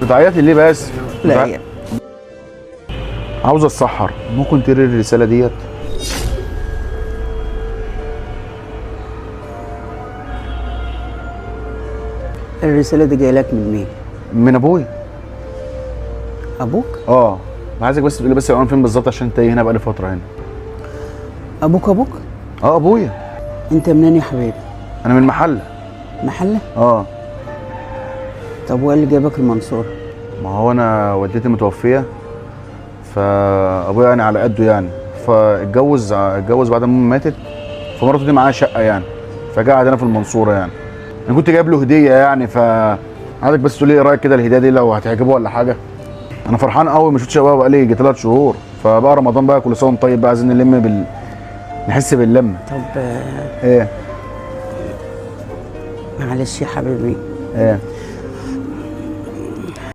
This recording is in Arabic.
بتعيطي ليه بس؟ لا يا عاوز اتسحر، ممكن تقري الرساله ديت؟ الرسالة دي جاية لك من مين؟ من ابويا. أبوك؟ اه. انا عايزك بس تقولي بس العنوان فين بالظبط، عشان انت هنا بقالي فتره هنا. أبوك؟ اه ابويا. أنت منين يا حبيبي؟ انا من المحله. محلة؟ اه. طب وإيه اللي جابك المنصورة؟ ما هو انا والدتي متوفيه، فابويا يعني على قده يعني، اتجوز بعد ما امي ماتت، فمراته دي معاها شقه يعني، فقعد هنا في المنصوره يعني. انا كنت جايب له هديه يعني، عايزك بس تقول لي ايه رايك كده الهديه دي لو هتعجبه ولا حاجه. انا فرحان قوي، ما شفتش ابويا بقالي يجي 3 شهور، فبقى رمضان بقى كل سنه وانت طيب، بقى عايزين نحس باللمه. طب ايه؟ معلش يا حبيبي، ايه؟